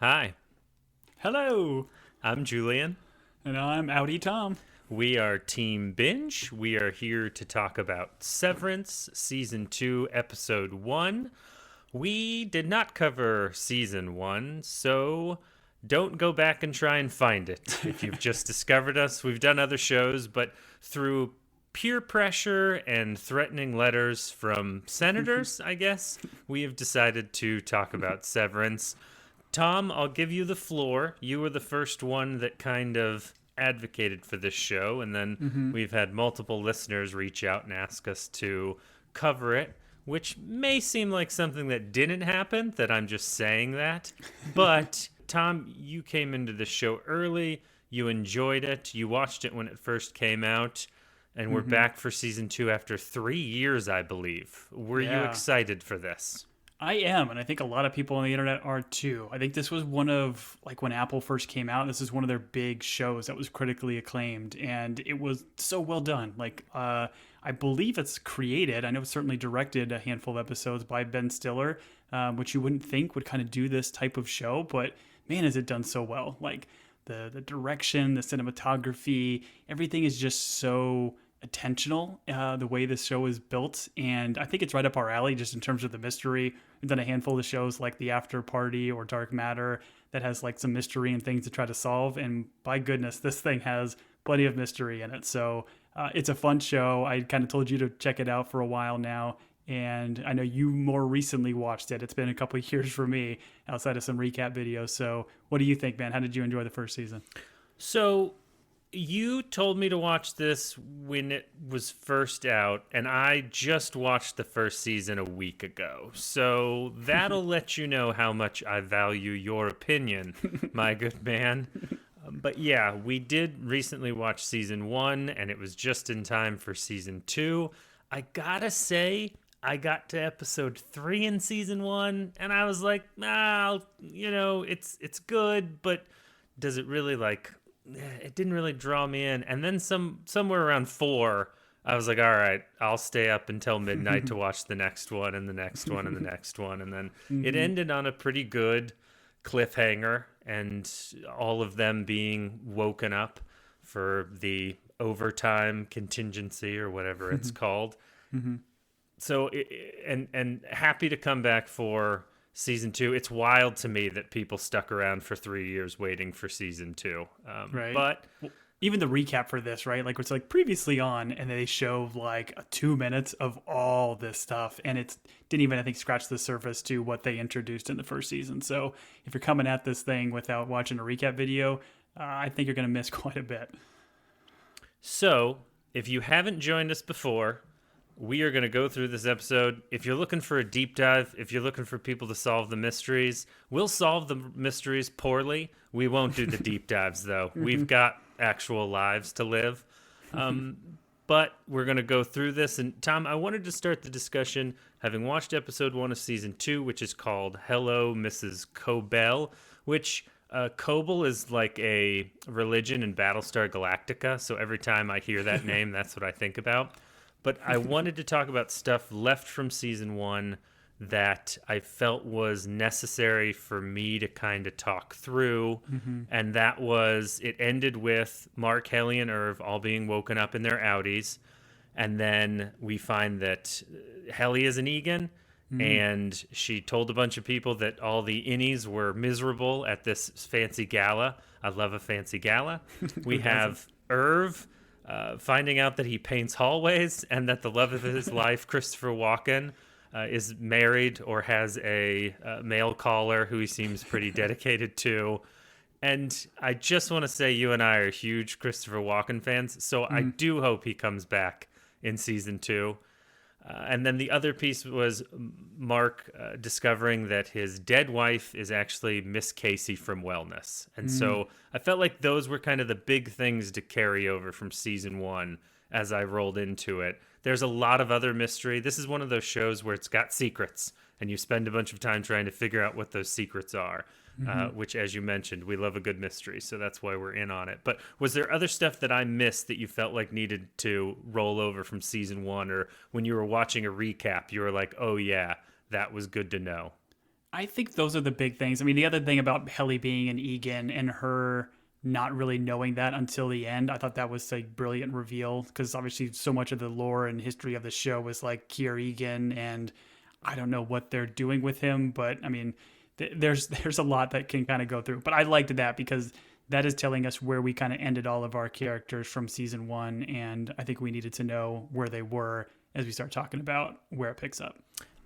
Hi, Hello, I'm Julian. and I'm Outie Tom. We are Team Binge. We are here to talk about Severance, Season 2, Episode 1. We did not cover Season 1, so don't go back and try and find it. If you've just discovered us, we've done other shows, but through peer pressure and threatening letters from senators, I guess, we have decided to talk about Severance. Tom, I'll give you the floor. You were the first one that kind of advocated for this show, and then we've had multiple listeners reach out and ask us to cover it, which may seem like something that didn't happen, that I'm just saying that. But, Tom, you came into the show early. You enjoyed it. You watched it when it first came out. And we're back for season 2 after 3 years, I believe. Were you Yeah. excited for this? I am, and I think a lot of people on the internet are too. I think this was one of, like, when Apple first came out, this is one of their big shows that was critically acclaimed, and it was so well done. I believe it's created, I know it's certainly directed a handful of episodes by Ben Stiller, which you wouldn't think would kind of do this type of show, but man, is it done so well. Like, the direction, the cinematography, everything is just so attentional, the way this show is built, and I think it's right up our alley just in terms of the mystery. We've done a handful of shows like The After Party or Dark Matter that has like some mystery and things to try to solve, and by goodness, this thing has plenty of mystery in it. So it's a fun show. I kind of told you to check it out for a while now, and I know you more recently watched it. It's been a couple of years for me outside of some recap videos. So what do you think, man? How did you enjoy the first season? So, you told me to watch this when it was first out, and I just watched the first season a week ago. So that'll let you know how much I value your opinion, my good man. But yeah, we did recently watch season 1, and it was just in time for season 2. I gotta say, I got to episode 3 in season 1, and I was like, it's good, but does it really it didn't really draw me in. And then somewhere around 4, I was like, all right, I'll stay up until midnight to watch the next one and the next one and the next one. And then it ended on a pretty good cliffhanger, and all of them being woken up for the overtime contingency or whatever it's called. So, and happy to come back for season 2. It's wild to me that people stuck around for 3 years waiting for season 2. Right. But Well, even the recap for this, right? Like it's like previously on, and they show like 2 minutes of all this stuff, and it didn't even, I think, scratch the surface to what they introduced in the first season. So if you're coming at this thing without watching a recap video, I think you're going to miss quite a bit. so, if you haven't joined us before, we are going to go through this episode. If you're looking for a deep dive, if you're looking for people to solve the mysteries, we'll solve the mysteries poorly. We won't do the deep dives, though. We've got actual lives to live. But we're going to go through this. And Tom, I wanted to start the discussion having watched episode 1 of season 2, which is called Hello, Mrs. Cobell, which Cobel is like a religion in Battlestar Galactica. So every time I hear that name, that's what I think about. But I wanted to talk about stuff left from season 1 that I felt was necessary for me to kind of talk through. And that was, it ended with Mark, Helly, and Irv all being woken up in their Audis. And then we find that Helly is an Egan, and she told a bunch of people that all the innies were miserable at this fancy gala. I love a fancy gala. We have Irv finding out that he paints hallways, and that the love of his life, Christopher Walken, is married or has a male caller who he seems pretty dedicated to. And I just want to say you and I are huge Christopher Walken fans, so I do hope he comes back in season 2. And then the other piece was Mark discovering that his dead wife is actually Miss Casey from Wellness. And so I felt like those were kind of the big things to carry over from season 1 as I rolled into it. There's a lot of other mystery. This is one of those shows where it's got secrets, and you spend a bunch of time trying to figure out what those secrets are. Which, as you mentioned, we love a good mystery, so that's why we're in on it. But was there other stuff that I missed that you felt like needed to roll over from season 1, or when you were watching a recap, you were like, oh yeah, that was good to know? I think those are the big things. I mean, the other thing about Helly being an Egan and her not really knowing that until the end, I thought that was a brilliant reveal because obviously so much of the lore and history of the show was like Kier Egan, and I don't know what they're doing with him, but I mean, there's a lot that can kind of go through. But I liked that because that is telling us where we kind of ended all of our characters from season one, and I think we needed to know where they were as we start talking about where it picks up.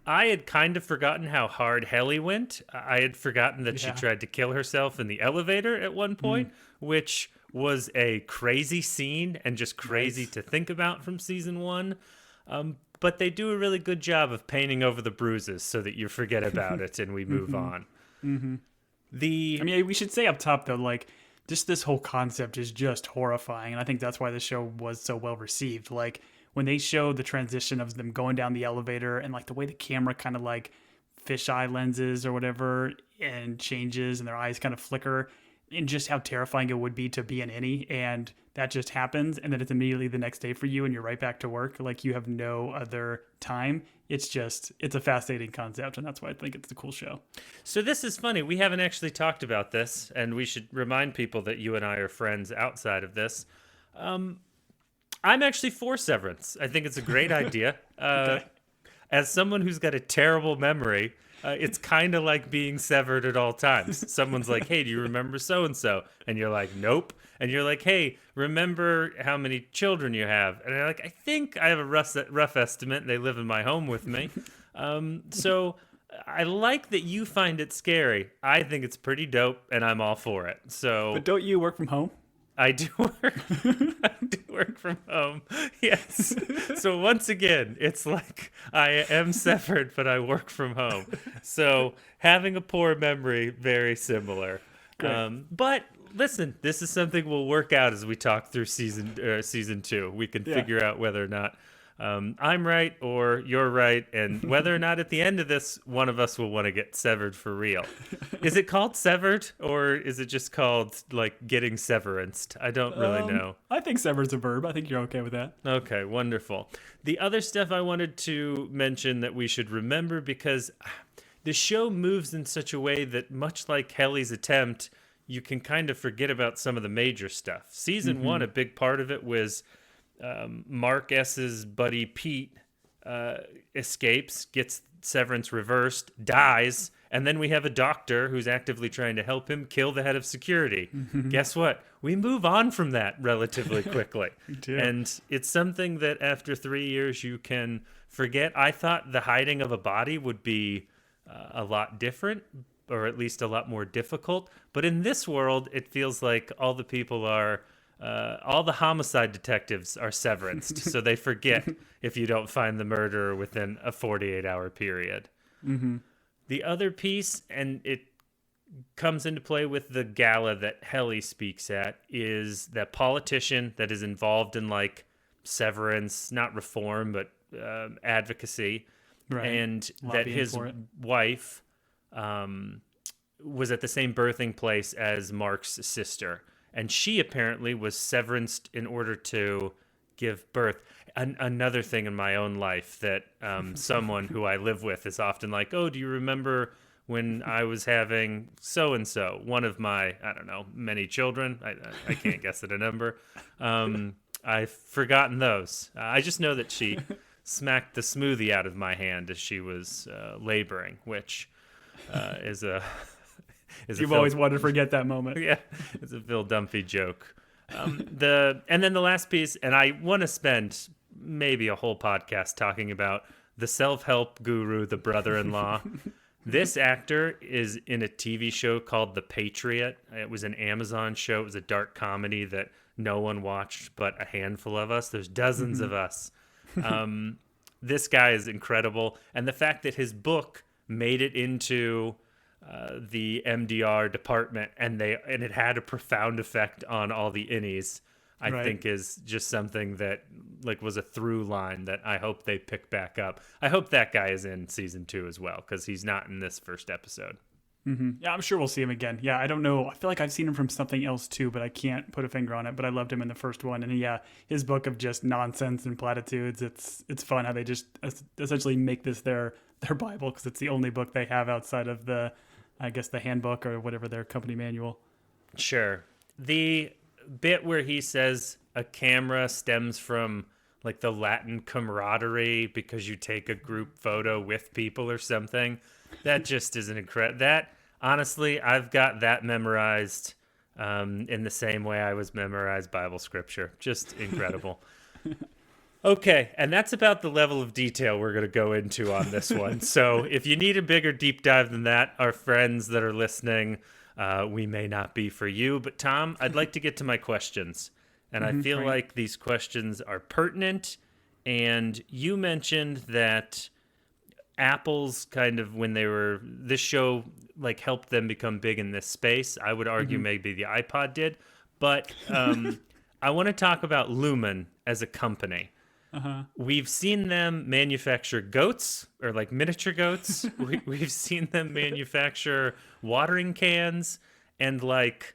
I had kind of forgotten how hard Helly went. I had forgotten that she tried to kill herself in the elevator at one point, which was a crazy scene and just crazy to think about from season one. But they do a really good job of painting over the bruises so that you forget about it and we move on. I mean, we should say up top, though, like, just this whole concept is just horrifying. And I think that's why the show was so well received. Like, when they showed the transition of them going down the elevator and, like, the way the camera kind of, like, fisheye lenses or whatever and changes and their eyes kind of flicker, and just how terrifying it would be to be an innie, and that just happens, and then it's immediately the next day for you and you're right back to work. Like, you have no other time. It's a fascinating concept, and that's why I think it's a cool show. So this is funny. We haven't actually talked about this, and we should remind people that you and I are friends outside of this. I'm actually for Severance. I think it's a great idea. Okay. As someone who's got a terrible memory, it's kind of like being severed at all times. Someone's like, hey, do you remember so-and-so? And you're like, nope. And you're like, hey, remember how many children you have? And I'm like, I think I have a rough estimate. And they live in my home with me. So I like that you find it scary. I think it's pretty dope, and I'm all for it. So, But don't you work from home? I do work. I do work from home. Yes. So once again, it's like I am severed, but I work from home. So having a poor memory, very similar. But listen, this is something we'll work out as we talk through season two. We can figure out whether or not I'm right or you're right, and whether or not at the end of this, one of us will want to get severed for real. Is it called severed, or is it just called like getting severanced? I don't really know. I think severed's a verb. I think you're okay with that. Okay, wonderful. The other stuff I wanted to mention that we should remember, because the show moves in such a way that, much like Helly's attempt, you can kind of forget about some of the major stuff. Season one, a big part of it was Mark S's buddy Pete escapes, gets Severance reversed, dies, and then we have a doctor who's actively trying to help him kill the head of security. Guess what? We move on from that relatively quickly. And it's something that after 3 years you can forget. I thought the hiding of a body would be a lot different, or at least a lot more difficult. But in this world, it feels like all the people are... all the homicide detectives are severanced, so they forget if you don't find the murderer within a 48-hour period. The other piece, and it comes into play with the gala that Helly speaks at, is that politician that is involved in like severance, not reform, but advocacy, and that his wife was at the same birthing place as Mark's sister. And she apparently was severanced in order to give birth. Another thing in my own life that someone who I live with is often like, oh, do you remember when I was having so-and-so, one of my, I don't know, many children? I can't guess at a number. I've forgotten those. I just know that she smacked the smoothie out of my hand as she was laboring, which is a... You've always wanted to forget that moment. Yeah, it's a Phil Dunphy joke. And then the last piece, and I want to spend maybe a whole podcast talking about the self-help guru, the brother-in-law. This actor is in a TV show called The Patriot. It was an Amazon show. It was a dark comedy that no one watched but a handful of us. There's dozens of us. This guy is incredible. And the fact that his book made it into... the MDR department, and it had a profound effect on all the innies, I think is just something that like was a through line that I hope they pick back up. I hope that guy is in season 2 as well, because he's not in this first episode. Yeah, I'm sure we'll see him again. Yeah, I don't know. I feel like I've seen him from something else too, but I can't put a finger on it. But I loved him in the first one. And yeah, his book of just nonsense and platitudes, it's fun how they just essentially make this their their Bible because it's the only book they have outside of I guess, the handbook or whatever their company manual. Sure. The bit where he says a camera stems from like the Latin camaraderie because you take a group photo with people or something, that just is an incredible. That honestly, I've got that memorized in the same way I was memorized Bible scripture. Just incredible. Okay, and that's about the level of detail we're going to go into on this one. So if you need a bigger deep dive than that, our friends that are listening, we may not be for you. But Tom, I'd like to get to my questions. And I feel Great. like these questions are pertinent. And you mentioned that Apple's kind of this show like helped them become big in this space. I would argue maybe the iPod did. But I want to talk about Lumen as a company. We've seen them manufacture goats or like miniature goats. We've seen them manufacture watering cans and like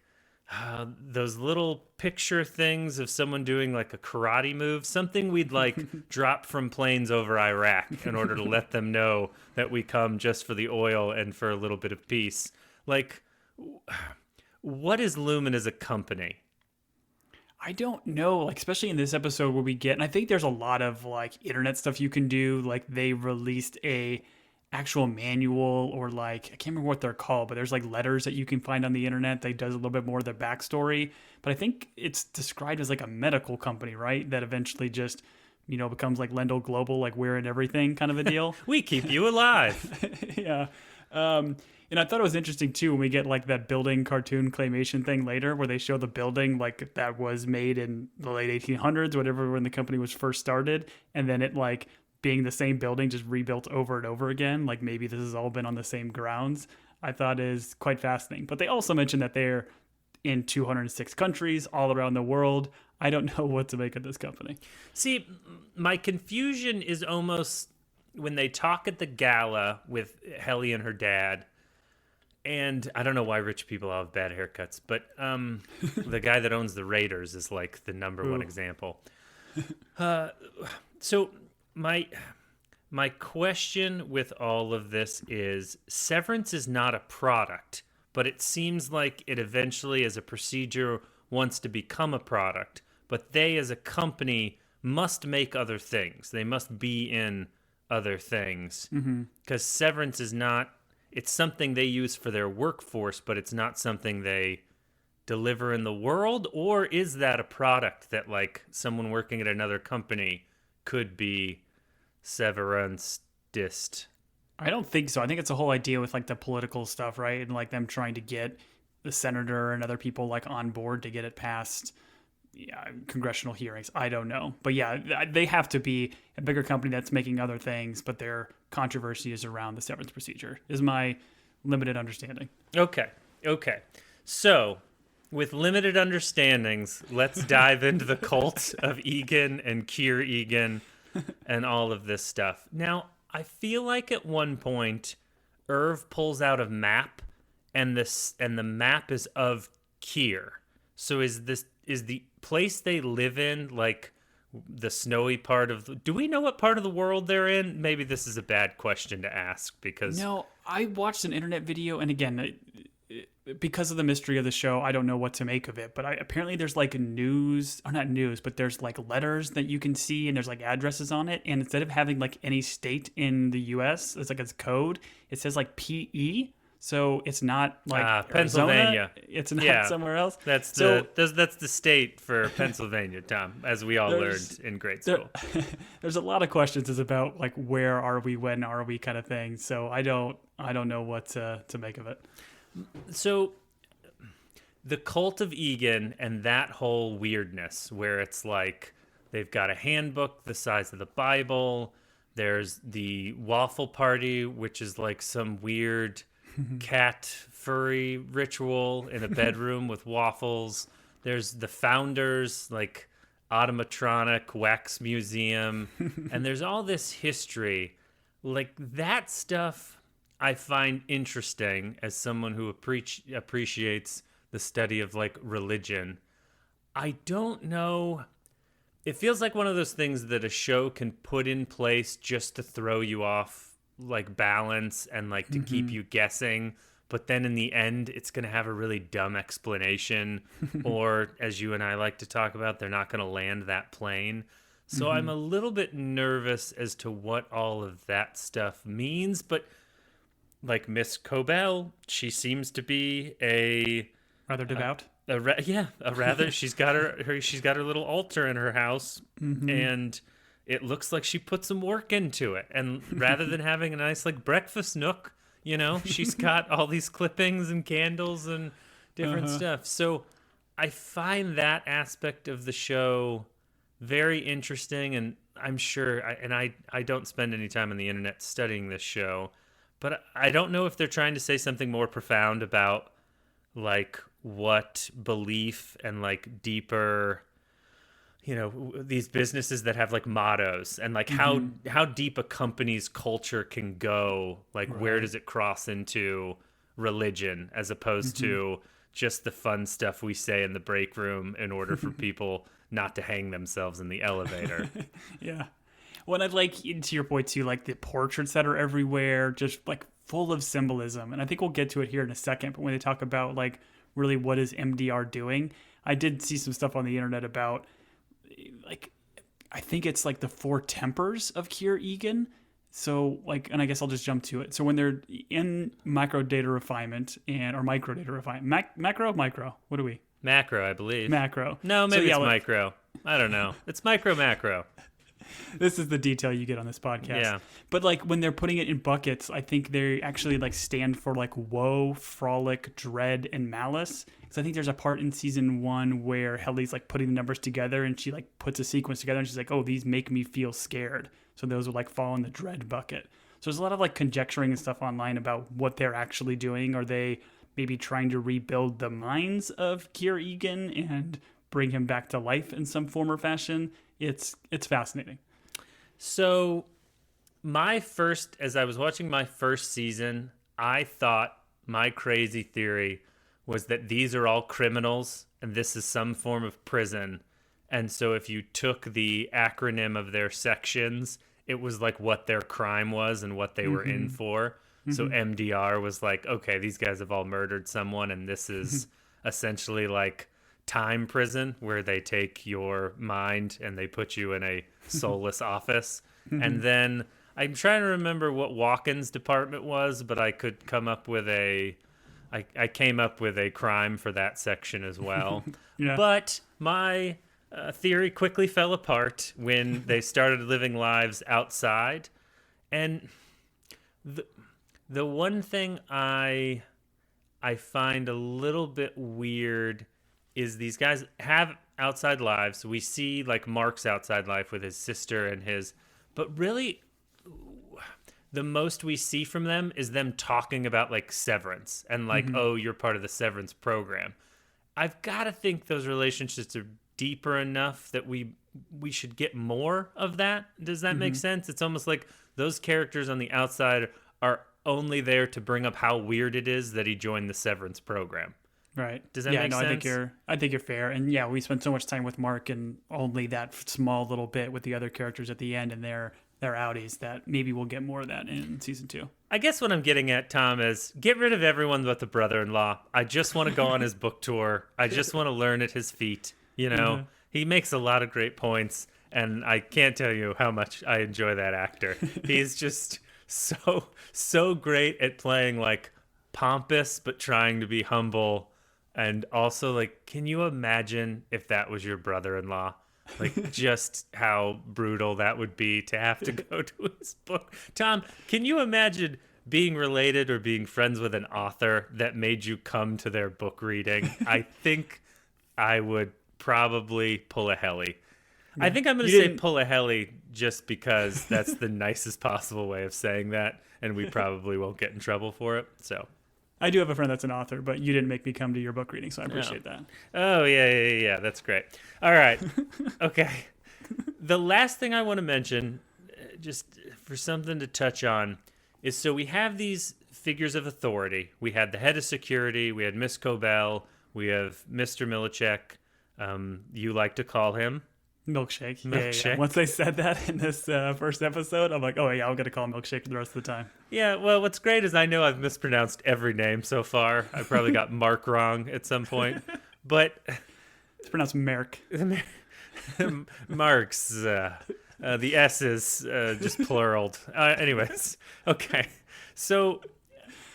those little picture things of someone doing like a karate move, something we'd like drop from planes over Iraq in order to let them know that we come just for the oil and for a little bit of peace. Like, what is Lumen as a company? I don't know, like especially in this episode where we get, and I think there's a lot of like internet stuff you can do. Like they released a actual manual or like I can't remember what they're called, but there's like letters that you can find on the internet that does a little bit more of their backstory. But I think it's described as like a medical company, right? That eventually just becomes like Lendl Global, like we're in everything kind of a deal. We keep you alive. Yeah. And I thought it was interesting too when we get like that building cartoon claymation thing later where they show the building like that was made in the late 1800s, whatever, when the company was first started. And then it like being the same building just rebuilt over and over again. Like maybe this has all been on the same grounds. I thought is quite fascinating. But they also mentioned that they're in 206 countries all around the world. I don't know what to make of this company. See, my confusion is almost when they talk at the gala with Helly and her dad. And I don't know why rich people have bad haircuts, but the guy that owns the Raiders is like the number one example. So my question with all of this is Severance is not a product, but it seems like it eventually as a procedure wants to become a product, but they as a company must make other things. They must be in other things because Severance is not, it's something they use for their workforce, but it's not something they deliver in the world. Or is that a product that like someone working at another company could be Severance dist? I don't think so. I think it's a whole idea with like the political stuff, right? And like them trying to get the senator and other people like on board to get it past congressional hearings. I don't know. But yeah, they have to be a bigger company that's making other things, but their controversy is around the severance procedure, is my limited understanding. Okay. So, with limited understandings, let's dive into the cult of Egan and Keir Egan and all of this stuff. Now, I feel like at one point, Irv pulls out a map, and the map is of Keir. So is the place they live in like the snowy part of do we know what part of the world they're in? Maybe this is a bad question to ask because No, I watched an internet video, and again, because of the mystery of the show, I don't know what to make of it. But apparently there's like news, or not news, but there's like letters that you can see, and there's like addresses on it. And instead of having like any state in the U.S., it's like its code, it says like PE. So it's not like Pennsylvania. Arizona. It's not somewhere else. That's the state for Pennsylvania, Tom, as we all learned in grade school. There's a lot of questions is about like where are we, when are we, kind of thing. So I don't know what to make of it. So the cult of Egan and that whole weirdness where it's like they've got a handbook the size of the Bible. There's the waffle party, which is like some weird cat furry ritual in a bedroom with waffles. There's the founders like automatronic wax museum, and there's all this history. Like that stuff I find interesting as someone who appreciates the study of like religion. I don't know. It feels like one of those things that a show can put in place just to throw you off like balance and like to keep you guessing, but then in the end it's going to have a really dumb explanation, or as you and I like to talk about, they're not going to land that plane. So I'm a little bit nervous as to what all of that stuff means, but like Miss Cobell, she seems to be Rather devout. a rather she's got her little altar in her house, and it looks like she put some work into it. And rather than having a nice like breakfast nook, she's got all these clippings and candles and different stuff. So I find that aspect of the show very interesting, and I'm sure I don't spend any time on the internet studying this show, but I don't know if they're trying to say something more profound about like what belief and like deeper, these businesses that have like mottos, and like how deep a company's culture can go, like where does it cross into religion as opposed to just the fun stuff we say in the break room in order for people not to hang themselves in the elevator. Yeah. Well, and I'd like, to your point too, like the portraits that are everywhere, just like full of symbolism. And I think we'll get to it here in a second, but when they talk about like really what is MDR doing, I did see some stuff on the internet about like, I think it's like the four tempers of Kier Egan. So like, and I guess I'll just jump to it. So when they're in macro data refinement or micro data refinement, macro, what are we? Macro, I believe. Macro. No, maybe it's micro. I don't know. It's macro. This is the detail you get on this podcast. Yeah. But like when they're putting it in buckets, I think they actually like stand for like woe, frolic, dread, and malice. Because I think there's a part in season 1 where Helly's like putting the numbers together, and she like puts a sequence together, and she's like, oh, these make me feel scared. So those would like fall in the dread bucket. So there's a lot of like conjecturing and stuff online about what they're actually doing. Are they maybe trying to rebuild the minds of Kier Egan and bring him back to life in some form or fashion? It's fascinating. So as I was watching my first season, I thought my crazy theory was that these are all criminals and this is some form of prison. And so if you took the acronym of their sections, it was like what their crime was and what they were in for. So MDR was like, okay, these guys have all murdered someone, and this is essentially like time prison, where they take your mind and they put you in a soulless office. And then I'm trying to remember what Walken's department was, but I could come up with I came up with a crime for that section as well. Yeah. But my theory quickly fell apart when they started living lives outside. And the one thing I find a little bit weird is these guys have outside lives. We see like Mark's outside life with his sister and but really the most we see from them is them talking about like Severance and like, oh, you're part of the Severance program. I've got to think those relationships are deeper enough that we should get more of that. Does that make sense? It's almost like those characters on the outside are only there to bring up how weird it is that he joined the Severance program. Right. Does that make sense? I think you're fair. And yeah, we spent so much time with Mark and only that small little bit with the other characters at the end and their outies that maybe we'll get more of that in season 2. I guess what I'm getting at, Tom, is get rid of everyone but the brother-in-law. I just want to go on his book tour. I just want to learn at his feet. He makes a lot of great points, and I can't tell you how much I enjoy that actor. He's just so great at playing like pompous but trying to be humble. And also, like, can you imagine if that was your brother-in-law? Like, just how brutal that would be to have to go to his book. Tom, can you imagine being related or being friends with an author that made you come to their book reading? I think I would probably pull a Helly. I think I'm going to say pull a Helly just because that's the nicest possible way of saying that, and we probably won't get in trouble for it. So I do have a friend that's an author, but you didn't make me come to your book reading, so I appreciate that. Oh, yeah. That's great. All right. Okay. The last thing I want to mention, just for something to touch on, is so we have these figures of authority. We had the head of security. We had Miss Cobell. We have Mr. Milicek. You like to call him Milkshake. Yeah, yeah, yeah. Milkshake. Once they said that in this first episode, I'm like, oh yeah, I'm gonna call him Milkshake for the rest of the time. Yeah, well, what's great is I know I've mispronounced every name so far. I probably got Mark wrong at some point, but It's pronounced Merrick. Mark's the S is just pluraled. Anyways, okay. So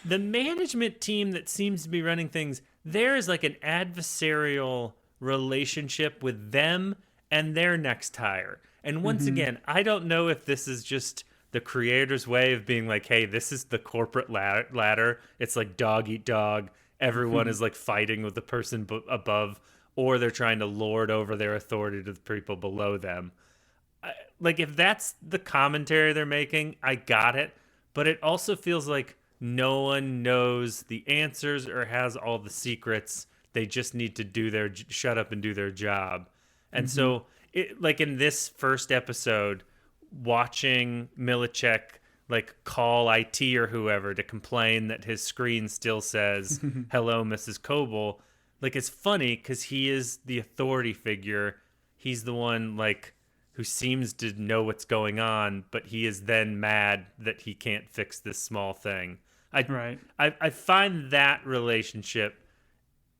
the management team that seems to be running things, there is like an adversarial relationship with them and their next hire. And once again, I don't know if this is just the creator's way of being like, hey, this is the corporate ladder. It's like dog eat dog. Everyone is like fighting with the person above, or they're trying to lord over their authority to the people below them. Like, if that's the commentary they're making, I got it. But it also feels like no one knows the answers or has all the secrets. They just need to shut up and do their job. And so, like in this first episode, watching Milicek like call IT or whoever to complain that his screen still says "Hello, Mrs. Coble," like it's funny because he is the authority figure. He's the one like who seems to know what's going on, but he is then mad that he can't fix this small thing. I find that relationship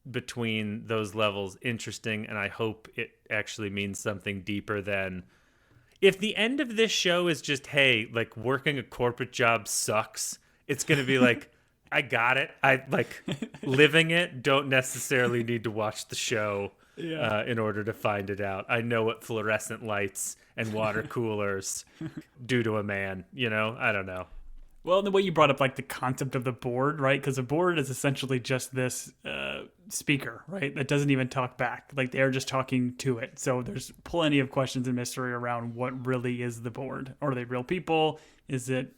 between those levels interesting, and I hope it actually means something deeper than if the end of this show is just, hey, like working a corporate job sucks. It's going to be like, I got it. I like living it. Don't necessarily need to watch the show in order to find it out. I know what fluorescent lights and water coolers do to a man. I don't know. Well, the way you brought up like the concept of the board, right? Because the board is essentially just this speaker, right? That doesn't even talk back. Like they're just talking to it. So there's plenty of questions and mystery around what really is the board. Are they real people? Is it?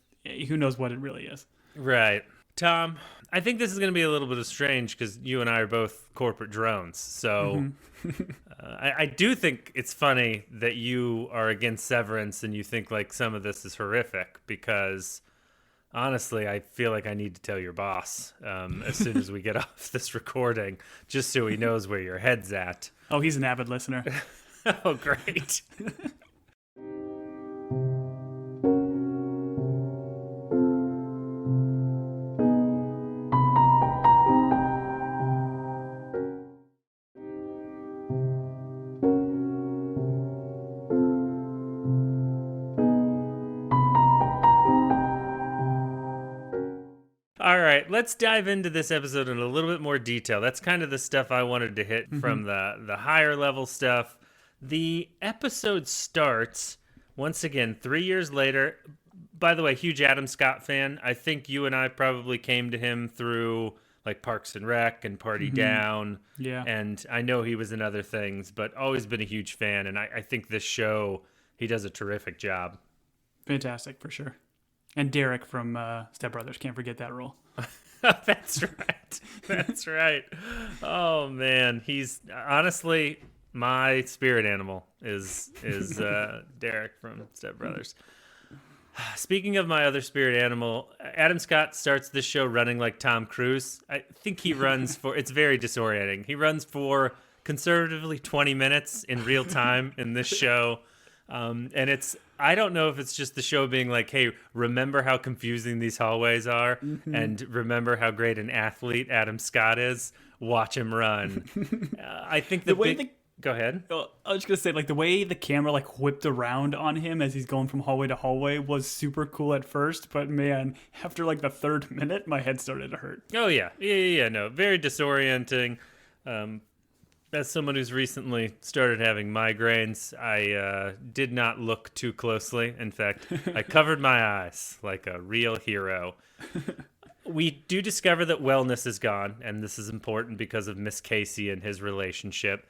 Who knows what it really is? Right. Tom, I think this is going to be a little bit of strange because you and I are both corporate drones. So I do think it's funny that you are against Severance and you think like some of this is horrific because honestly, I feel like I need to tell your boss as soon as we get off this recording, just so he knows where your head's at. Oh, he's an avid listener. Oh, great. All right, let's dive into this episode in a little bit more detail. That's kind of the stuff I wanted to hit from the higher level stuff. The episode starts, once again, 3 years later. By the way, huge Adam Scott fan. I think you and I probably came to him through like Parks and Rec and Party Down. Yeah. And I know he was in other things, but always been a huge fan. And I think this show, he does a terrific job. Fantastic, for sure. And Derek from Step Brothers, can't forget that role. That's right. That's right. Oh man, he's honestly my spirit animal is Derek from Step Brothers. Speaking of my other spirit animal, Adam Scott starts this show running like Tom Cruise. I think he runs for, it's very disorienting. He runs for conservatively 20 minutes in real time in this show. And I don't know if it's just the show being like, hey, remember how confusing these hallways are and remember how great an athlete Adam Scott is. Watch him run. I think go ahead. I was just going to say, like, the way the camera, like, whipped around on him as he's going from hallway to hallway was super cool at first. But, man, after, like, the third minute, my head started to hurt. Oh, yeah. Yeah. No, very disorienting. As someone who's recently started having migraines, I did not look too closely. In fact, I covered my eyes like a real hero. We do discover that wellness is gone, and this is important because of Miss Casey and his relationship.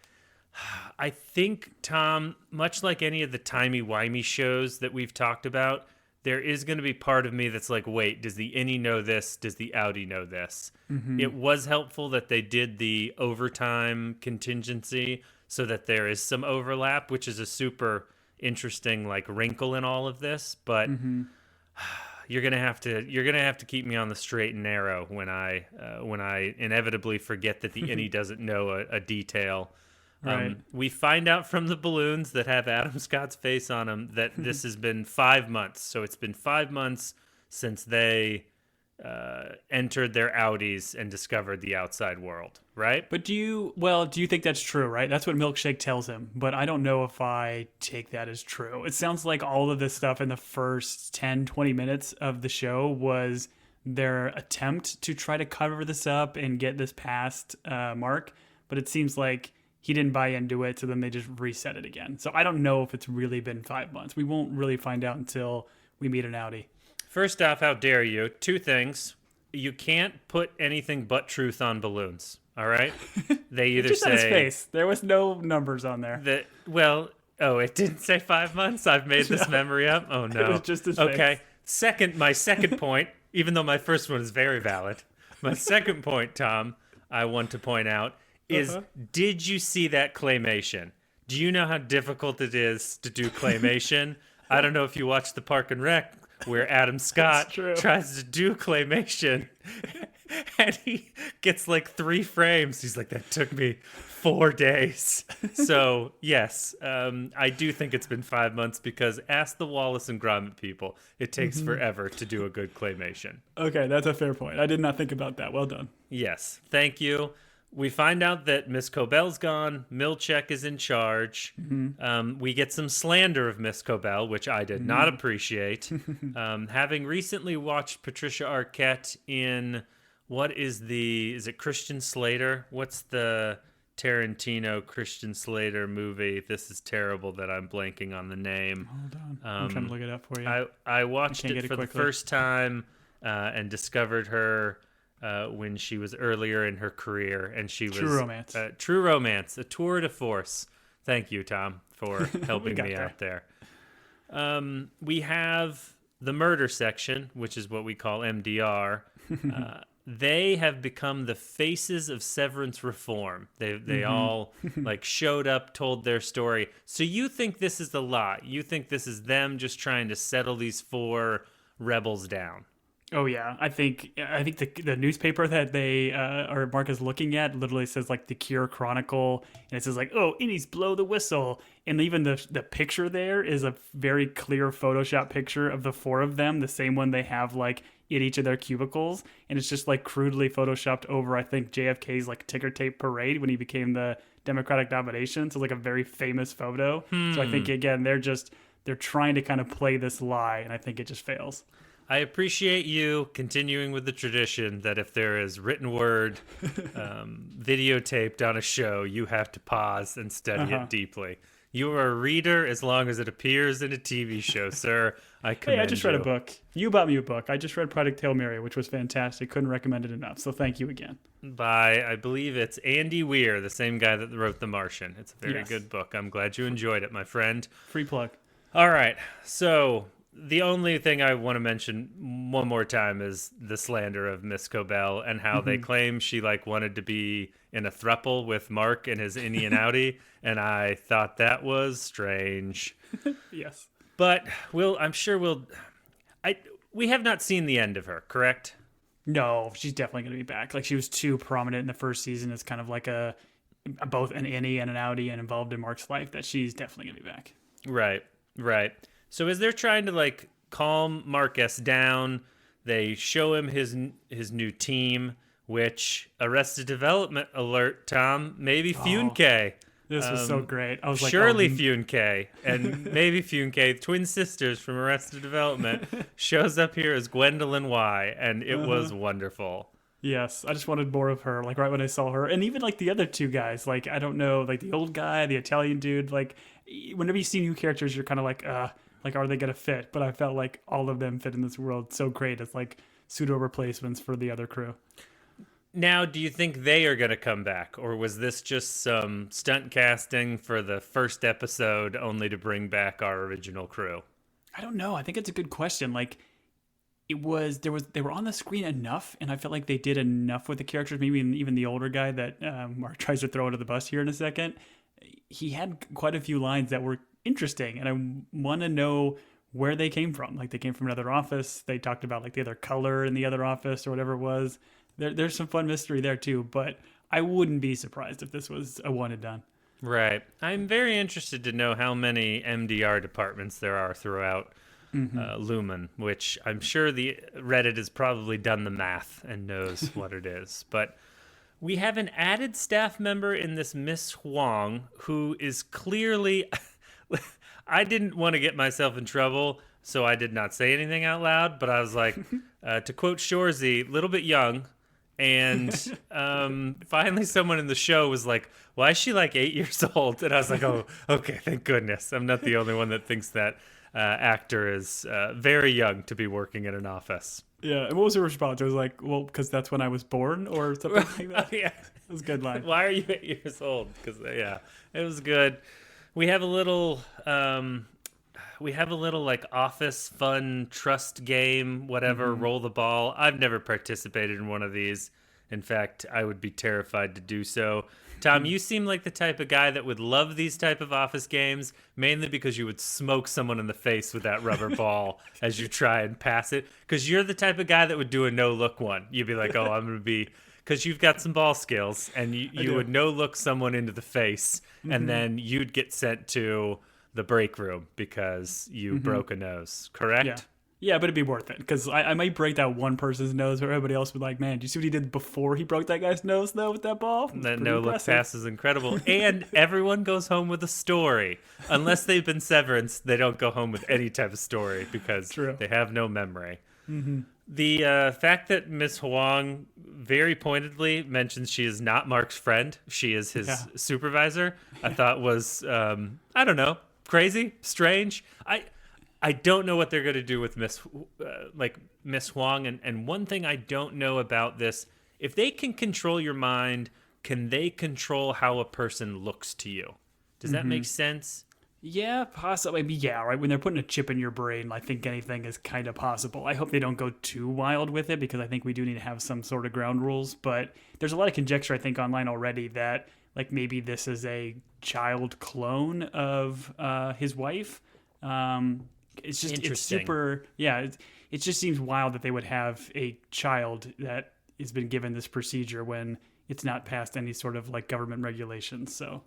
I think, Tom, much like any of the timey-wimey shows that we've talked about, there is going to be part of me that's like, wait, does the innie know this? Does the outie know this? It was helpful that they did the overtime contingency so that there is some overlap, which is a super interesting like wrinkle in all of this. But you're gonna have to keep me on the straight and narrow when I inevitably forget that the innie doesn't know a detail. Right. We find out from the balloons that have Adam Scott's face on them that this has been 5 months. So it's been 5 months since they entered their Audis and discovered the outside world, right? But do you think that's true, right? That's what Milkshake tells him. But I don't know if I take that as true. It sounds like all of this stuff in the first 10, 20 minutes of the show was their attempt to try to cover this up and get this past Mark. But it seems like he didn't buy into it, so then they just reset it again. So I don't know if it's really been 5 months. We won't really find out until we meet an Audi. First off, how dare you? Two things. You can't put anything but truth on balloons, all right? They either Just say... on his face. There was no numbers on there. It didn't say 5 months? I've made this memory up? Oh, no. It was just his Okay. face. My second point, even though my first one is very valid, my second point, Tom, I want to point out is, did you see that claymation? Do you know how difficult it is to do claymation? I don't know if you watched the Park and Rec, where Adam Scott tries to do claymation, and he gets like 3 frames. He's like, that took me 4 days. So, yes, I do think it's been 5 months, because ask the Wallace and Gromit people. It takes forever to do a good claymation. Okay, that's a fair point. I did not think about that. Well done. Yes, thank you. We find out that Miss Cobell's gone. Milchek is in charge. We get some slander of Miss Cobell, which I did not appreciate. Having recently watched Patricia Arquette in, is it Christian Slater? What's the Tarantino Christian Slater movie? This is terrible that I'm blanking on the name. Hold on. I'm trying to look it up for you. I watched it for quickly. the first time and discovered her when she was earlier in her career, and she was True Romance. True Romance, a tour de force. Thank you, Tom, for helping me out there. We have the murder section, which is what we call MDR. They have become the faces of Severance reform. They all like showed up, told their story. So you think this is a lot? You think this is them just trying to settle these 4 rebels down? Oh yeah, I think the newspaper that they or Mark is looking at literally says like the Cure Chronicle, and it says like, oh, innies blow the whistle, and even the picture there is a very clear Photoshop picture of the 4 of them, the same one they have like in each of their cubicles, and it's just like crudely photoshopped over, I think, JFK's like ticker tape parade when he became the Democratic nomination. So it's like a very famous photo. So I think again they're trying to kind of play this lie, and I think it just fails. I appreciate you continuing with the tradition that if there is written word videotaped on a show, you have to pause and study it deeply. You are a reader as long as it appears in a TV show, sir. I commend Hey, I just read you. a book. You bought me a book. I just read Project Hail Mary, which was fantastic. Couldn't recommend it enough. So thank you again. By, I believe it's Andy Weir, the same guy that wrote The Martian. It's a very Yes. good book. I'm glad you enjoyed it, my friend. Free plug. All right, so the only thing I want to mention one more time is the slander of Miss Cobell and how they claim she like wanted to be in a throuple with Mark and his Indian Audi, and I thought that was strange. Yes. But we have not seen the end of her, correct? No, she's definitely going to be back. Like, she was too prominent in the first season as kind of like both an innie and an Audi and involved in Mark's life, that she's definitely going to be back. Right. So as they're trying to like calm Marcus down, they show him his new team, which Arrested Development alert, Tom, maybe Funke. This was so great. I was like, surely Funke and maybe Funke, twin sisters from Arrested Development, shows up here as Gwendolyn Y, and it was wonderful. Yes, I just wanted more of her, like right when I saw her. And even like the other 2 guys, like, I don't know, like the old guy, the Italian dude, like whenever you see new characters, you're kind of like, are they going to fit? But I felt like all of them fit in this world so great. It's like pseudo replacements for the other crew. Now, do you think they are going to come back, or was this just some stunt casting for the first episode only to bring back our original crew? I don't know. I think it's a good question. Like, they were on the screen enough, and I felt like they did enough with the characters. Maybe even the older guy that Mark tries to throw under the bus here in a second. He had quite a few lines that were interesting, and I want to know where they came from. Like, they came from another office. They talked about like the other color in the other office or whatever it was. There's some fun mystery there too, but I wouldn't be surprised if this was a one and done. Right. I'm very interested to know how many MDR departments there are throughout Lumen, which I'm sure the Reddit has probably done the math and knows what it is. But we have an added staff member in this Miss Huang who is clearly. I didn't want to get myself in trouble, so I did not say anything out loud. But I was like, to quote Shorzy, a little bit young. And finally, someone in the show was like, "Why is she like 8 years old?" And I was like, "Oh, okay, thank goodness. I'm not the only one that thinks that actor is very young to be working in an office." Yeah, and what was her response? It was like, well, because that's when I was born, or something like that. Yeah. It was a good line. Why are you 8 years old? Because yeah, it was good. We have a little. We have a little like office fun trust game, whatever, roll the ball. I've never participated in one of these. In fact, I would be terrified to do so. Tom, you seem like the type of guy that would love these type of office games, mainly because you would smoke someone in the face with that rubber ball as you try and pass it. Because you're the type of guy that would do a no-look one. You'd be like, oh, I'm going to be... Because you've got some ball skills, and you would no-look someone into the face, and then you'd get sent to the break room because you broke a nose, correct? Yeah. Yeah, but it'd be worth it because I might break that one person's nose, but everybody else would be like, man, do you see what he did before he broke that guy's nose, though, with that ball? That no-look pass is incredible. And everyone goes home with a story. Unless they've been Severance, they don't go home with any type of story because they have no memory. The fact that Miss Huang very pointedly mentions she is not Mark's friend, she is his supervisor, I thought was, I don't know, crazy, strange. I don't know what they're going to do with Miss Huang. And one thing I don't know about this, if they can control your mind, can they control how a person looks to you? Does that make sense? Yeah, possibly. Yeah, right. When they're putting a chip in your brain, I think anything is kind of possible. I hope they don't go too wild with it because I think we do need to have some sort of ground rules. But there's a lot of conjecture, I think, online already that like maybe this is a child clone of his wife. It's just it's super. Yeah, it just seems wild that they would have a child that has been given this procedure when it's not past any sort of like government regulations. So.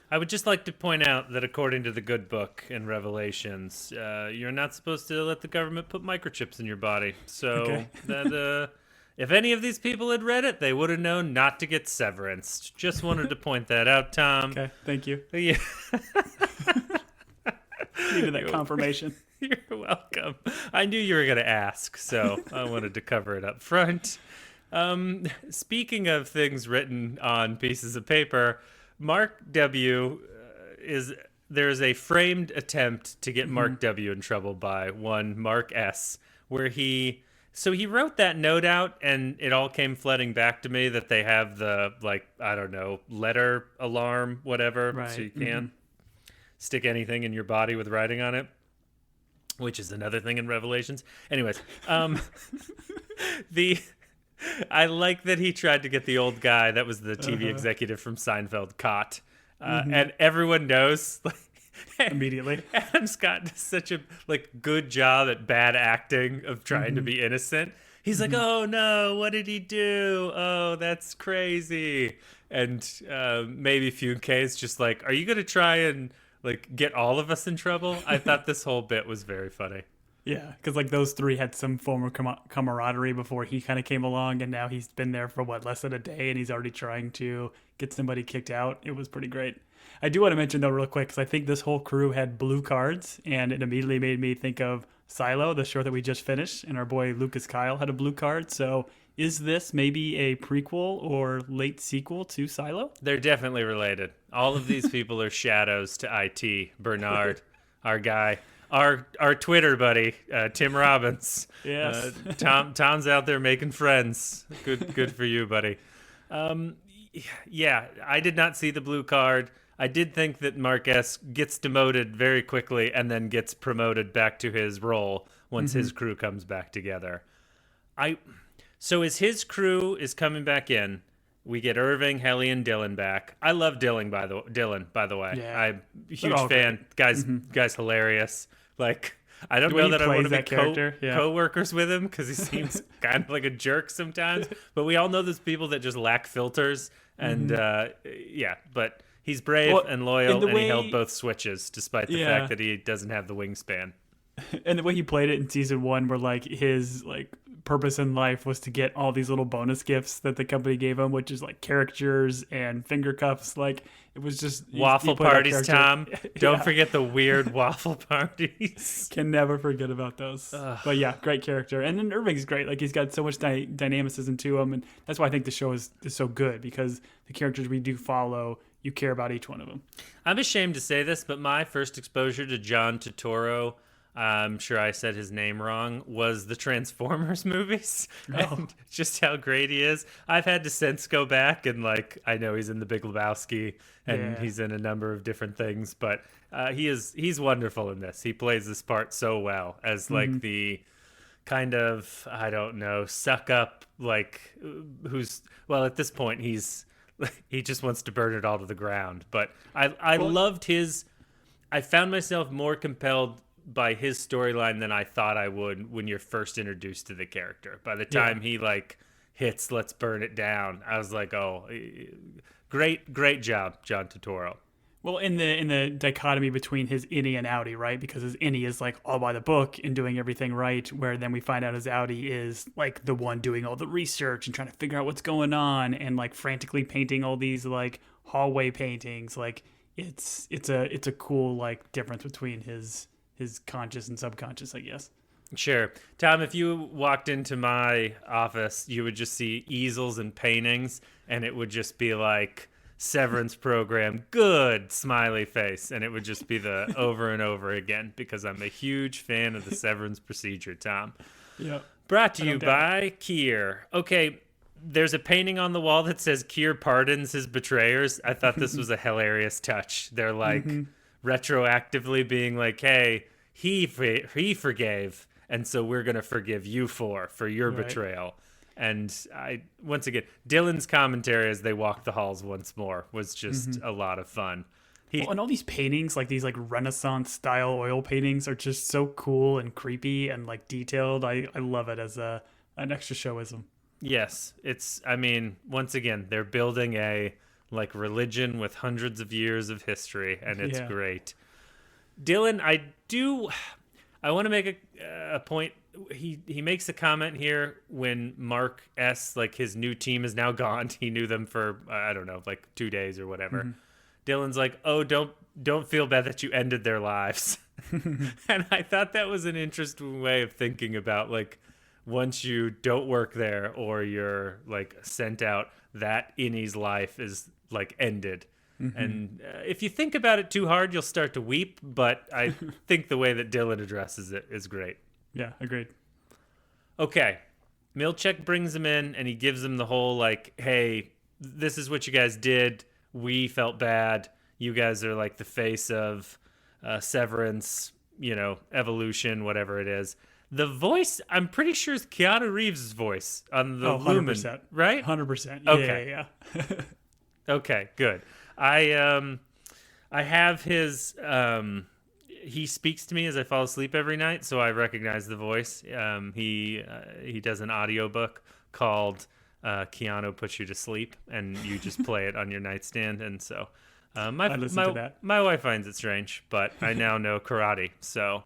I would just like to point out that according to the good book in Revelations, you're not supposed to let the government put microchips in your body. So that if any of these people had read it, they would have known not to get severance. Just wanted to point that out, Tom. Okay, thank you. Yeah. Needed that confirmation. You're welcome. I knew you were going to ask, so I wanted to cover it up front. Speaking of things written on pieces of paper, Mark W. There's a framed attempt to get Mark W. in trouble by one Mark S. where he wrote that note out and it all came flooding back to me that they have the letter alarm, whatever, right. So you can't stick anything in your body with writing on it, which is another thing in Revelations. Anyways, I like that he tried to get the old guy that was the TV executive from Seinfeld caught, and everyone knows immediately. Adam Scott does such a good job at bad acting of trying to be innocent. He's like, "Oh no, what did he do? Oh, that's crazy." And maybe Funke is just like, "Are you gonna try and get all of us in trouble?" I thought this whole bit was very funny. Yeah, because those three had some form of camaraderie before he kind of came along, and now he's been there for less than a day, and he's already trying to get somebody kicked out. It was pretty great. I do want to mention though, real quick, because I think this whole crew had blue cards, and it immediately made me think of Silo, the show that we just finished, and our boy Lucas Kyle had a blue card. So is this maybe a prequel or late sequel to Silo? They're definitely related. All of these people are shadows to IT. Bernard, our guy. Our Twitter buddy, Tim Robbins. Yes. Tom's out there making friends. Good for you, buddy. Yeah, I did not see the blue card. I did think that Mark S. gets demoted very quickly and then gets promoted back to his role once his crew comes back together. So as his crew is coming back in, we get Irving, Helly, and Dylan back. I love Dylan, by the way. Yeah. I'm a huge fan. Guy's hilarious. I don't know that I want to be co-workers with him because he seems kind of like a jerk sometimes. But we all know there's people that just lack filters. And but He's brave Well, and in loyal, the and he held way, both switches, despite the fact yeah, that he doesn't have the wingspan. and the way he played it in season one, where like his like purpose in life was to get all these little bonus gifts that the company gave him, which is like characters and finger cuffs. Like it was just he Waffle played that parties, character. Tom. Don't Yeah, forget the weird waffle parties. can never forget about those. Ugh. But yeah, great character, and then Irving's great. Like he's got so much dynamicism to him, and that's why I think the show is so good because the characters we do follow, you care about each one of them. I'm ashamed to say this, but my first exposure to John Turturro, I'm sure I said his name wrong, was the Transformers movies. Oh. And just how great he is. I've had to since go back and, like, I know he's in The Big Lebowski and Yeah. he's in a number of different things, but he's wonderful in this. He plays this part so well as, like, the kind of, I don't know, suck up, like, who's, well, at this point, he just wants to burn it all to the ground. But I Well, loved his. I found myself more compelled by his storyline than I thought I would when you're first introduced to the character. By the time he like hits "Let's burn it down," I was like, "Oh, great job, John Turturro." Well, in the dichotomy between his innie and outie, right? Because his innie is like all by the book and doing everything right, where then we find out his outie is like the one doing all the research and trying to figure out what's going on and like frantically painting all these like hallway paintings. Like it's a cool like difference between his conscious and subconscious, I guess. Sure. Tom, if you walked into my office, you would just see easels and paintings, and it would just be like Severance program, good smiley face. And it would just be the over and over again because I'm a huge fan of the Severance procedure, Tom. Yeah. Brought to I you don't doubt by Kier. Okay, there's a painting on the wall that says Kier pardons his betrayers. I thought this was a hilarious touch. They're like retroactively being like, hey, he forgave, and so we're going to forgive you for your Right. betrayal. And once again, Dylan's commentary as they walk the halls once more was just a lot of fun. Well, and all these paintings, like these like Renaissance style oil paintings, are just so cool and creepy and like detailed. I love it as an extra showism. Yes, I mean, once again, they're building a like religion with hundreds of years of history, and it's Yeah. great. Dylan, I want to make a point. He makes a comment here when Mark S, like his new team is now gone. He knew them for I don't know, like 2 days or whatever. Dylan's like, "Oh, don't feel bad that you ended their lives." And I thought that was an interesting way of thinking about like once you don't work there or you're like sent out, that innie's life is like ended. And if you think about it too hard, you'll start to weep. But I think the way that Dylan addresses it is great. Yeah, agreed. Okay. Milchek brings him in and he gives him the whole like, hey, this is what you guys did. We felt bad. You guys are like the face of Severance, evolution, whatever it is. The voice, I'm pretty sure, is Keanu Reeves' voice on the Lumen, 100%. right? 100%. Okay. Yeah. Okay, good. I have his he speaks to me as I fall asleep every night, so I recognize the voice. He does an audiobook called Keanu Puts You to Sleep, and you just play it on your nightstand. And so I listened to that. my wife finds it strange, but I now know karate, so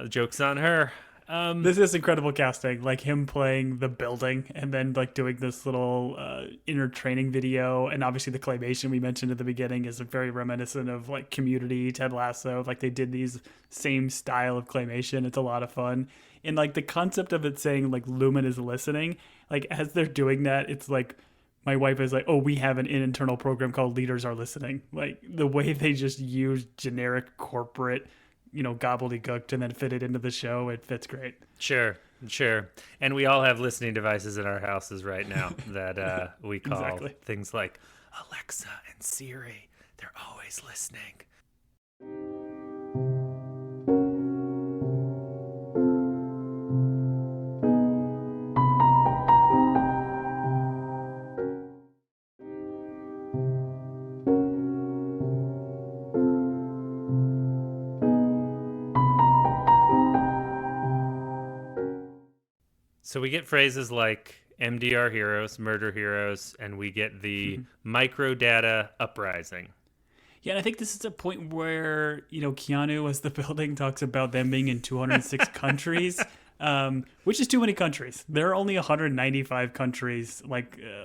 joke's on her. This is incredible casting, like him playing the building and then like doing this little inner training video, and obviously the claymation we mentioned at the beginning is very reminiscent of like Community, Ted Lasso. Like they did these same style of claymation. It's a lot of fun, and like the concept of it saying like Lumen is listening, like as they're doing that, it's like my wife is like, oh, we have an internal program called Leaders Are Listening. Like the way they just use generic corporate gobbledygook and then fit it into the show, it fits great. Sure. And we all have listening devices in our houses right now that we call Exactly. things like Alexa and Siri. They're always listening. So we get phrases like MDR heroes, murder heroes, and we get the microdata uprising. Yeah, and I think this is a point where, Keanu, as the building, talks about them being in 206 countries, which is too many countries. There are only 195 countries,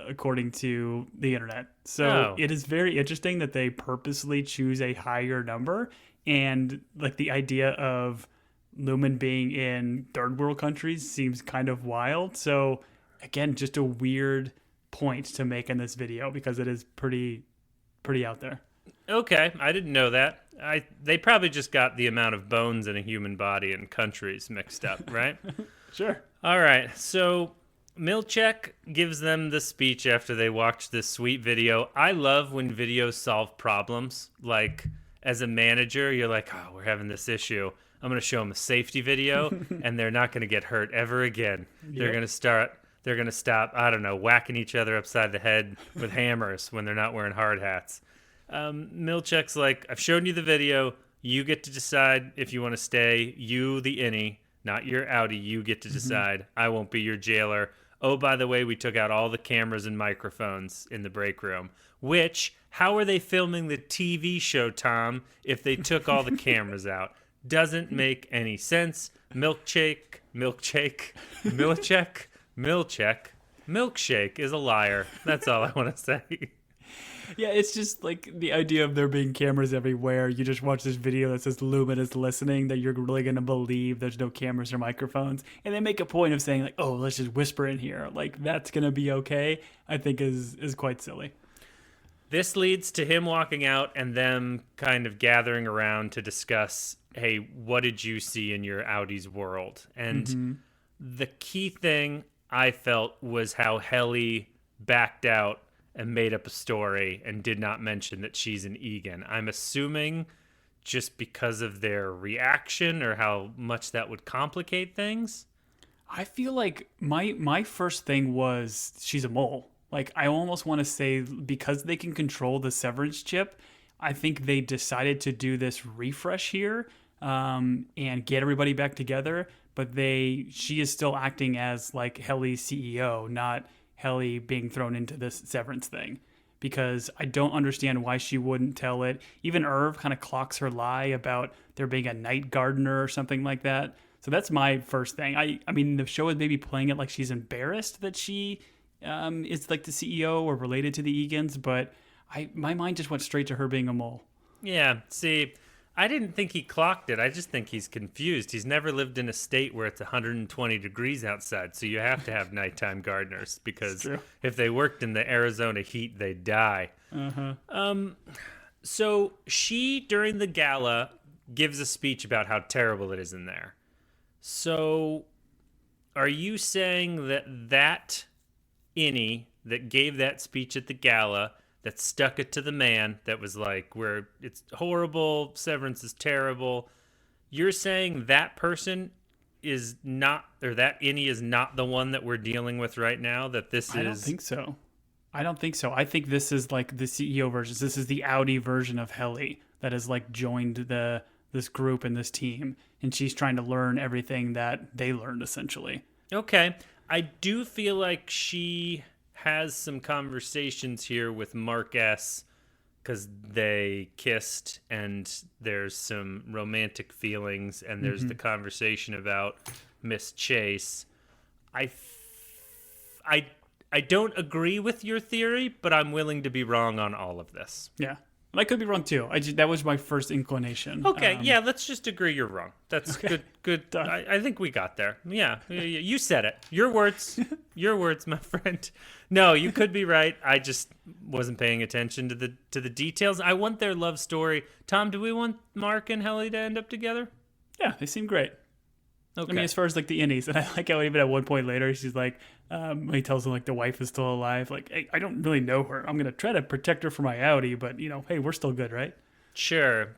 according to the internet. So Oh, it is very interesting that they purposely choose a higher number. And, the idea of Lumen being in third world countries seems kind of wild. So, again, just a weird point to make in this video because it is pretty out there. okay. I didn't know that. They probably just got the amount of bones in a human body and countries mixed up, right? Sure. All right. So Milchek gives them the speech after they watch this sweet video. I love when videos solve problems. Like, as a manager, you're like, oh, we're having this issue. I'm going to show them a safety video, and they're not going to get hurt ever again. They're Yep. going to start. They're going to stop, I don't know, whacking each other upside the head with hammers when they're not wearing hard hats. Milchek's like, I've shown you the video. You get to decide if you want to stay. You, the innie, not your outie. You get to decide. I won't be your jailer. Oh, by the way, we took out all the cameras and microphones in the break room. Which, how are they filming the TV show, Tom, if they took all the cameras out? Doesn't make any sense. Milkshake is a liar. That's all I want to say. Yeah, it's just like the idea of there being cameras everywhere. You just watch this video that says Lumen is listening, that you're really going to believe there's no cameras or microphones. And they make a point of saying, like, oh, let's just whisper in here. Like, that's going to be okay, I think is quite silly. This leads to him walking out and them kind of gathering around to discuss, hey, what did you see in your Audi's world? And the key thing I felt was how Helly backed out and made up a story and did not mention that she's an Egan. I'm assuming just because of their reaction or how much that would complicate things. I feel like my first thing was she's a mole. Like, I almost want to say because they can control the Severance chip, I think they decided to do this refresh here and get everybody back together. But she is still acting as like Helly's CEO, not Helly being thrown into this Severance thing. Because I don't understand why she wouldn't tell it. Even Irv kind of clocks her lie about there being a night gardener or something like that. So that's my first thing. I mean, the show is maybe playing it like she's embarrassed that she is like the CEO or related to the Egans, but my mind just went straight to her being a mole. Yeah, see, I didn't think he clocked it. I just think he's confused. He's never lived in a state where it's 120 degrees outside, so you have to have nighttime gardeners because if they worked in the Arizona heat, they'd die. So she, during the gala, gives a speech about how terrible it is in there. So are you saying that innie that gave that speech at the gala, that stuck it to the man, that was like, where it's horrible, Severance is terrible, you're saying that person is not, or that innie is not the one that we're dealing with right now, that this is... I don't think so. I think this is like the CEO version. This is the Audi version of Helly that has like joined this group and this team, and she's trying to learn everything that they learned essentially. Okay. I do feel like she has some conversations here with Mark S. because they kissed and there's some romantic feelings and there's the conversation about Miss Chase. I don't agree with your theory, but I'm willing to be wrong on all of this. Yeah. And I could be wrong too. That was my first inclination. Okay, yeah, let's just agree you're wrong. That's okay. Good. I think we got there. Yeah, you said it. Your words, my friend. No, you could be right. I just wasn't paying attention to the details. I want their love story. Tom, do we want Mark and Helly to end up together? Yeah, they seem great. Okay. I mean, as far as like the innies, and I like how even at one point later, she's like, he tells him like the wife is still alive. Like, hey, I don't really know her. I'm gonna try to protect her from my Audi, but hey, we're still good, right? Sure.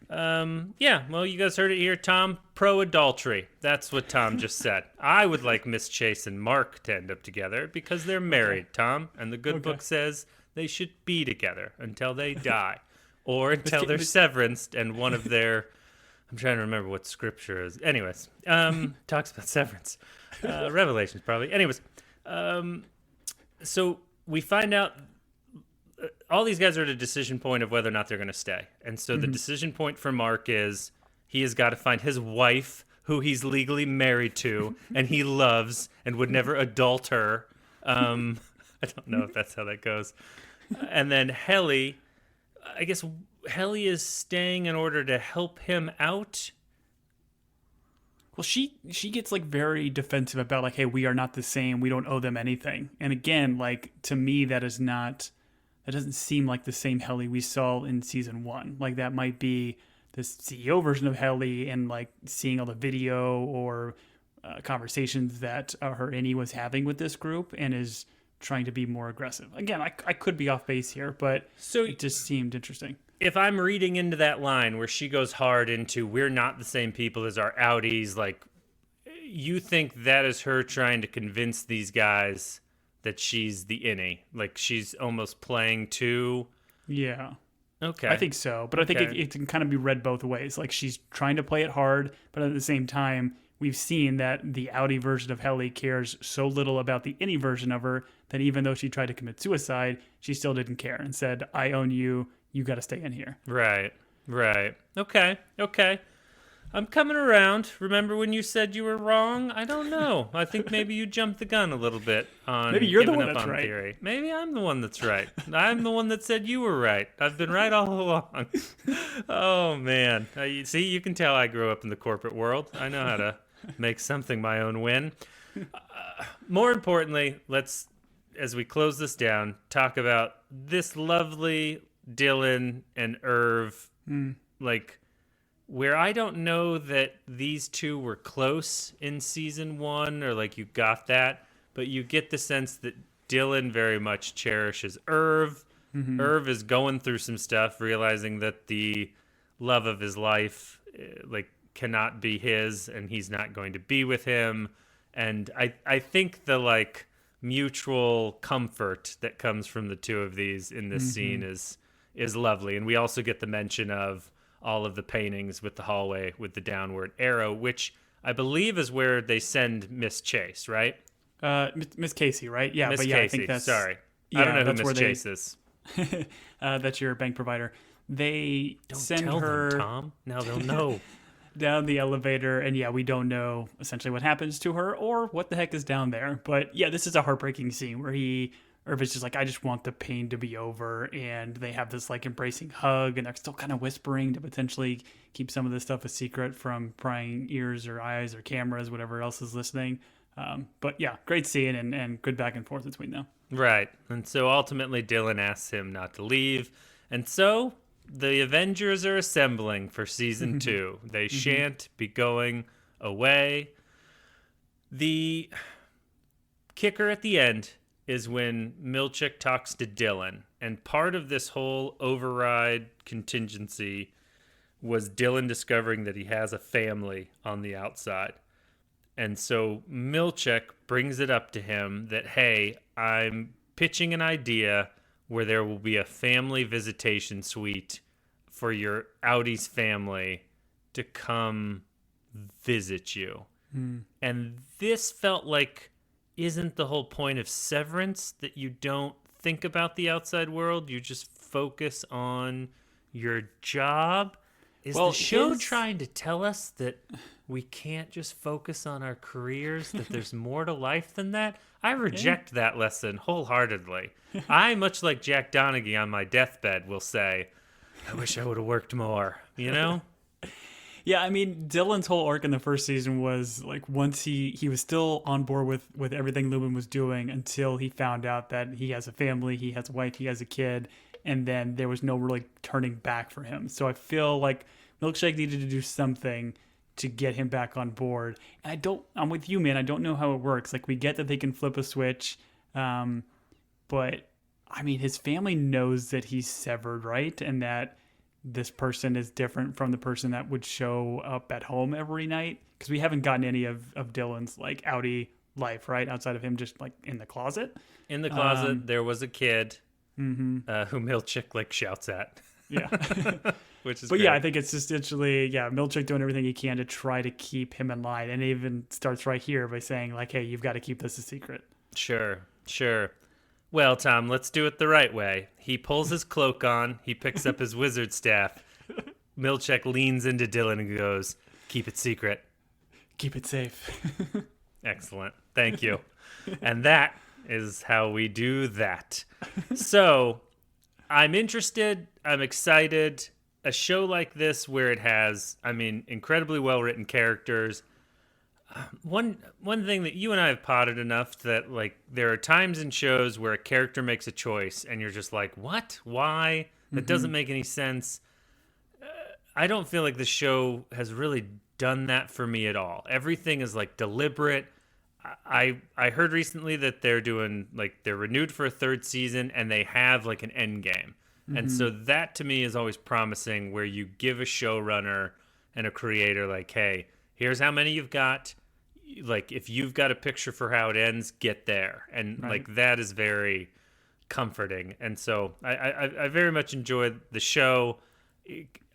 Yeah, well, you guys heard it here. Tom, pro-adultery. That's what Tom just said. I would like Miss Chase and Mark to end up together because they're married, Tom. And the good book says they should be together until they die. Or until they're severanced and one of their... I'm trying to remember what scripture is. Anyways, talks about severance. Revelations, probably. Anyways, so we find out all these guys are at a decision point of whether or not they're going to stay. And so the decision point for Mark is he has got to find his wife, who he's legally married to, and he loves and would never adult her. I don't know if that's how that goes. And then Helly, I guess Helly is staying in order to help him out. Well, she gets like very defensive about like, hey, we are not the same. We don't owe them anything. And again, like to me, that doesn't seem like the same Helly we saw in season 1. Like that might be the CEO version of Helly, and like seeing all the video or conversations that her Innie was having with this group, and is trying to be more aggressive. Again, I could be off base here, but So it just seemed interesting. if I'm reading into that line where she goes hard into we're not the same people as our outies, like you think that is her trying to convince these guys that she's the innie, like she's almost playing to. Yeah. Okay. I think so, but I think Okay. it can kind of be read both ways. Like she's trying to play it hard, but at the same time, we've seen that the outie version of Helly cares so little about the innie version of her that even though she tried to commit suicide, she still didn't care and said, I own you. You got to stay in here. Right. Okay. I'm coming around. Remember when you said you were wrong? I don't know. I think maybe you jumped the gun a little bit on Maybe you're the giving one up that's on right. theory. Maybe I'm the one that's right. I'm the one that said you were right. I've been right all along. Oh man. See, you can tell I grew up in the corporate world. I know how to make something my own win. More importantly, let's, as we close this down, talk about this lovely Dylan and Irv, like where I don't know that these two were close in season 1, or like you got that, but you get the sense that Dylan very much cherishes Irv. Irv is going through some stuff, realizing that the love of his life like cannot be his, and he's not going to be with him. And I think the like mutual comfort that comes from the two of these in this scene is lovely. And we also get the mention of all of the paintings with the hallway with the downward arrow, which I believe is where they send Miss Chase, right? Miss Casey, right? Yeah, Miss but Casey. I think that's Sorry. Yeah, I don't know that's who where Miss Chase is. that's your bank provider. They Don't send tell her them, Tom. Now they'll know. down the elevator, and yeah, we don't know essentially what happens to her or what the heck is down there. But yeah, this is a heartbreaking scene where Irvin's just like, I just want the pain to be over, and they have this like embracing hug, and they're still kind of whispering to potentially keep some of this stuff a secret from prying ears or eyes or cameras, whatever else is listening. But yeah, great scene and good back and forth between them. Right. And so ultimately Dylan asks him not to leave. And so the Avengers are assembling for season 2. They shan't be going away. The kicker at the end is when Milchick talks to Dylan. And part of this whole override contingency was Dylan discovering that he has a family on the outside. And so Milchick brings it up to him that, hey, I'm pitching an idea where there will be a family visitation suite for your Audi's family to come visit you. And this felt like, isn't the whole point of Severance that you don't think about the outside world? You just focus on your job? Is Well, the show his- trying to tell us that we can't just focus on our careers, that there's more to life than that? I reject that lesson wholeheartedly. I, much like Jack Donaghy on my deathbed, will say, I wish I would have worked more, you know? Yeah, I mean, Dylan's whole arc in the first season was like once he was still on board with everything Lubin was doing until he found out that he has a family, he has a wife, he has a kid, and then there was no really turning back for him. So I feel like Milkshake needed to do something to get him back on board. And I'm with you, man. I don't know how it works. Like, we get that they can flip a switch, but I mean, his family knows that he's severed, right? And that this person is different from the person that would show up at home every night. Because we haven't gotten any of Dylan's like outie life, right? Outside of him just like in the closet. In the closet, there was a kid who Milchick like shouts at. Yeah. Which is But great. yeah, I think it's essentially, Milchick doing everything he can to try to keep him in line. And it even starts right here by saying like, hey, you've got to keep this a secret. Sure. Well, Tom, let's do it the right way. He pulls his cloak on, he picks up his wizard staff. Milchek leans into Dylan and goes, "Keep it secret." Keep it safe. Excellent. Thank you. And that is how we do that. So, I'm interested. I'm excited. A show like this where it has, incredibly well-written characters. One thing that you and I have potted enough that, like, there are times in shows where a character makes a choice and you're just like, what? Why? That doesn't make any sense. I don't feel like the show has really done that for me at all. Everything is, like, deliberate. I heard recently that they're doing, like, they're renewed for a third season and they have, like, an end game. And so that to me is always promising, where you give a showrunner and a creator, like, hey, here's how many you've got. Like, if you've got a picture for how it ends, get there. And like, that is very comforting. And so I very much enjoyed the show.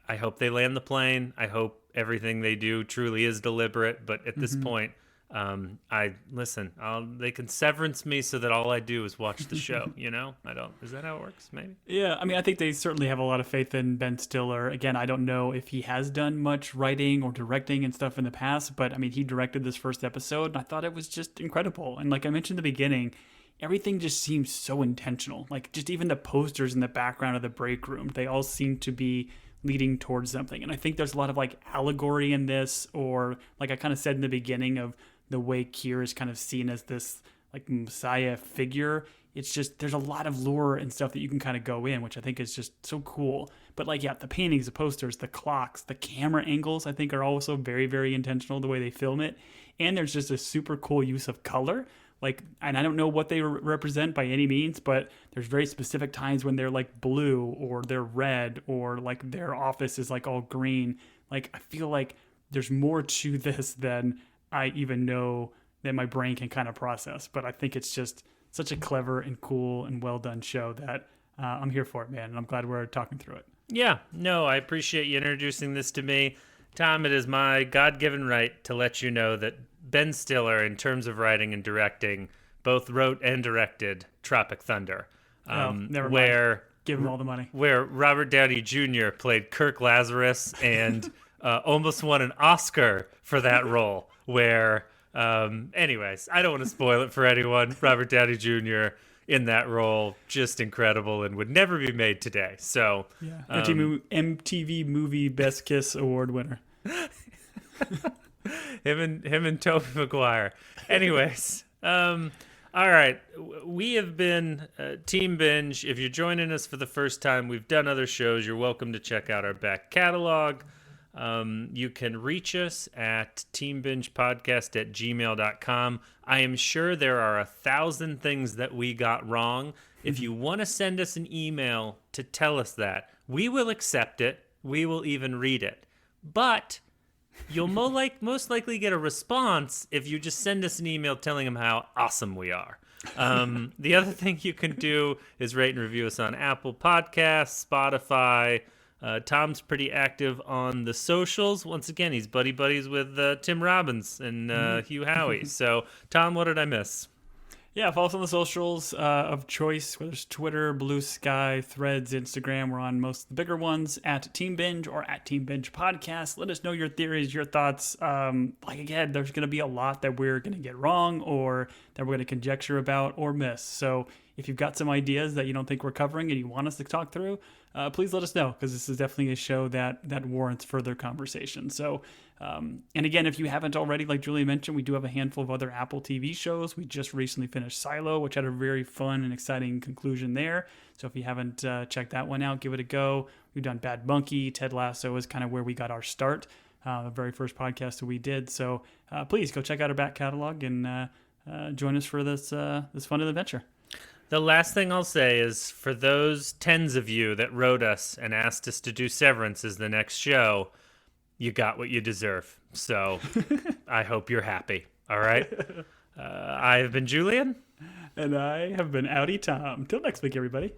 I hope they land the plane. I hope everything they do truly is deliberate. But at this point, they can severance me so that all I do is watch the show, is that how it works? Maybe. Yeah, I mean, I think they certainly have a lot of faith in Ben Stiller. Again, I don't know if he has done much writing or directing and stuff in the past, but I mean, he directed this first episode and I thought it was just incredible. And like I mentioned in the beginning, everything just seems so intentional. Like, just even the posters in the background of the break room, they all seem to be leading towards something. And I think there's a lot of like allegory in this, or like I kind of said in the beginning, of the way Kier is kind of seen as this like messiah figure. It's just, there's a lot of lore and stuff that you can kind of go in, which I think is just so cool. But like, yeah, the paintings, the posters, the clocks, the camera angles, I think are also very, very intentional, the way they film it. And there's just a super cool use of color. Like, and I don't know what they represent by any means, but there's very specific times when they're like blue or they're red, or like their office is like all green. Like, I feel like there's more to this than I even know that my brain can kind of process. But I think it's just such a clever and cool and well done show that I'm here for it, man. And I'm glad we're talking through it. Yeah, no, I appreciate you introducing this to me. Tom, it is my God-given right to let you know that Ben Stiller, in terms of writing and directing, both wrote and directed Tropic Thunder. Never mind. Where Give him all the money. Where Robert Downey Jr. played Kirk Lazarus and almost won an Oscar for that role. Where, anyways, I don't want to spoil it for anyone. Robert Downey Jr. in that role, just incredible, and would never be made today. So, yeah, MTV Movie Best Kiss Award winner. him and Tobey Maguire. Anyways, all right, we have been Team Binge. If you're joining us for the first time, we've done other shows. You're welcome to check out our back catalog. You can reach us at teambingepodcast@gmail.com. I am sure there are 1,000 things that we got wrong. If you want to send us an email to tell us that, we will accept it. We will even read it. But you'll most likely get a response if you just send us an email telling them how awesome we are. The other thing you can do is rate and review us on Apple Podcasts, Spotify. Tom's pretty active on the socials. Once again, he's buddies with Tim Robbins and Hugh Howey. So, Tom, what did I miss? Yeah, follow us on the socials of choice, whether it's Twitter, Blue Sky, Threads, Instagram. We're on most of the bigger ones, at Team Binge or at Team Binge Podcast. Let us know your theories, your thoughts. Again, there's going to be a lot that we're going to get wrong, or that we're going to conjecture about or miss. So if you've got some ideas that you don't think we're covering and you want us to talk through, please let us know, because this is definitely a show that warrants further conversation. So, and again, if you haven't already, like Julian mentioned, we do have a handful of other Apple TV shows. We just recently finished Silo, which had a very fun and exciting conclusion there. So if you haven't checked that one out, give it a go. We've done Bad Monkey. Ted Lasso is kind of where we got our start, the very first podcast that we did. So please go check out our back catalog and join us for this fun adventure. The last thing I'll say is, for those tens of you that wrote us and asked us to do Severance as the next show, you got what you deserve. So I hope you're happy. All right? I have been Julian. And I have been Outie Tom. Till next week, everybody.